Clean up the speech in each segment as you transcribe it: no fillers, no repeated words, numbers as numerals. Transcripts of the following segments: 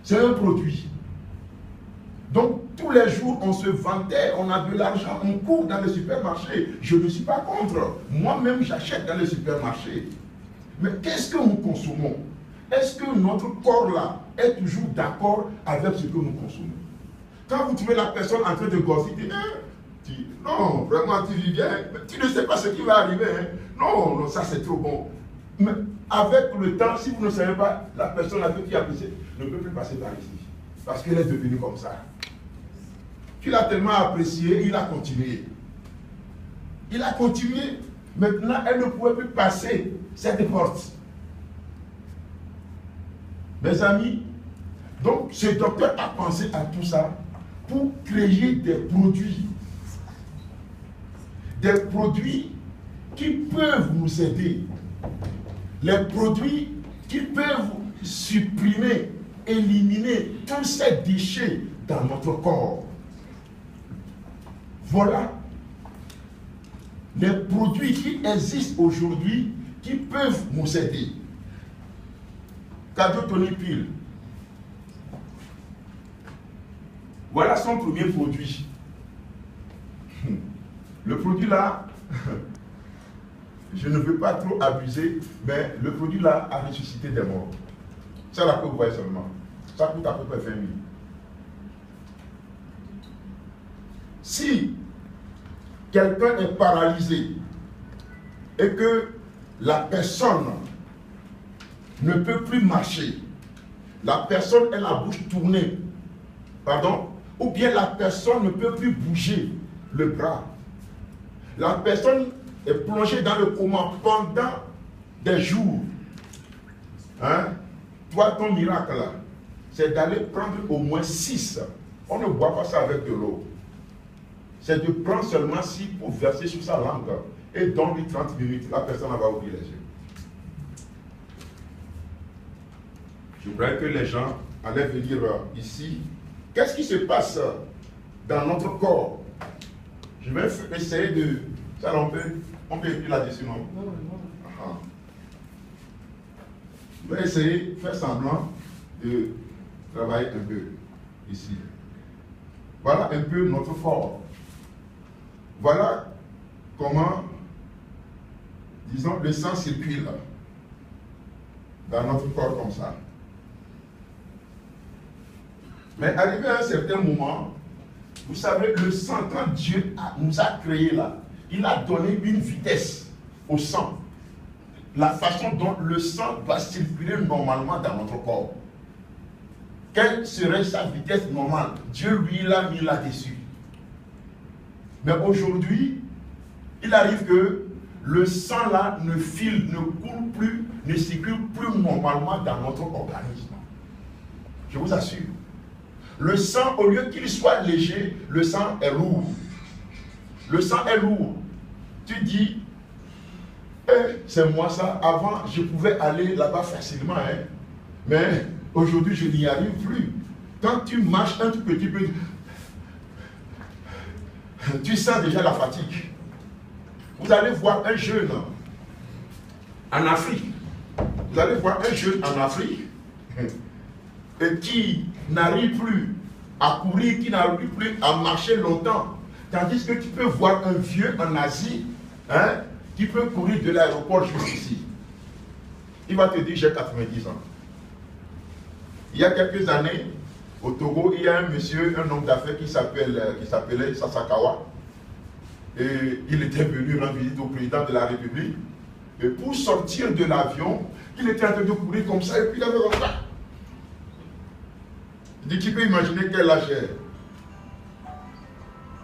C'est un produit. Donc, tous les jours, on se vantait, on a de l'argent, on court dans les supermarchés. Je ne suis pas contre. Moi-même, j'achète dans les supermarchés. Mais qu'est-ce que nous consommons? Est-ce que notre corps-là est toujours d'accord avec ce que nous consommons? Quand vous trouvez la personne en train de gosser, non, vraiment, tu vis bien. Tu ne sais pas ce qui va arriver. Hein. Non, non, ça c'est trop bon. Mais avec le temps, si vous ne savez pas, la personne avec qui apprécie ne peut plus passer par ici. Parce qu'elle est devenue comme ça. Tu l'as tellement apprécié, il a continué. Il a continué. Maintenant, elle ne pouvait plus passer cette porte. Mes amis, donc ce docteur a pensé à tout ça pour créer des produits. Des produits qui peuvent nous aider. Les produits qui peuvent supprimer, éliminer tous ces déchets dans notre corps. Voilà les produits qui existent aujourd'hui qui peuvent nous aider. Cardiotonipile. Voilà son premier produit. Le produit là, je ne veux pas trop abuser, mais le produit là a ressuscité des morts. Ça là que vous voyez seulement. Ça coûte à peu près 20 000. Si quelqu'un est paralysé et que la personne ne peut plus marcher, la personne a la bouche tournée, pardon, ou bien la personne ne peut plus bouger le bras, la personne est plongée dans le coma pendant des jours. Hein? Toi, ton miracle là, c'est d'aller prendre au moins 6. On ne boit pas ça avec de l'eau. C'est de prendre seulement 6 pour verser sur sa langue. Et dans les 30 minutes, la personne va ouvrir les yeux. Je voudrais que les gens allaient venir ici. Qu'est-ce qui se passe dans notre corps? Je vais essayer de... Ça, on peut écrire là-dessus, non? Non. Je vais essayer de faire semblant de travailler un peu ici. Voilà un peu notre corps. Voilà comment, disons, le sang circule dans notre corps comme ça. Mais arrivé à un certain moment, vous savez, le sang, quand Dieu nous a créés là, il a donné une vitesse au sang. La façon dont le sang va circuler normalement dans notre corps. Quelle serait sa vitesse normale? Dieu lui l'a mis là-dessus. Mais aujourd'hui, il arrive que le sang là ne file, ne coule plus, ne circule plus normalement dans notre organisme. Je vous assure. Le sang, au lieu qu'il soit léger, le sang est lourd. Le sang est lourd. Tu dis, c'est moi ça. Avant, je pouvais aller là-bas facilement. Hein. Mais aujourd'hui, je n'y arrive plus. Quand tu marches un tout petit peu, tu sens déjà la fatigue. Vous allez voir un jeune en Afrique. Vous allez voir un jeune en Afrique et qui n'arrive plus à courir, qui n'arrive plus à marcher longtemps. Tandis que tu peux voir un vieux en Asie, hein, qui peut courir de l'aéroport jusqu'ici. Il va te dire, j'ai 90 ans. Il y a quelques années, au Togo, il y a un monsieur, un homme d'affaires qui s'appelait Sasakawa. Et il était venu rendre visite au président de la République. Et pour sortir de l'avion, il était en train de courir comme ça, et puis il avait comme ça. Il dit, qui peut imaginer quel âge est?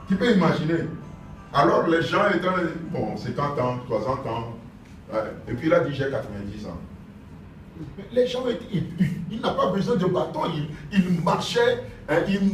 Qui peut imaginer? Alors les gens étaient, bon, 50 ans, 60 ans. Et puis il a dit, j'ai 90 ans. Les gens, il n'a pas besoin de bâton, il marchait,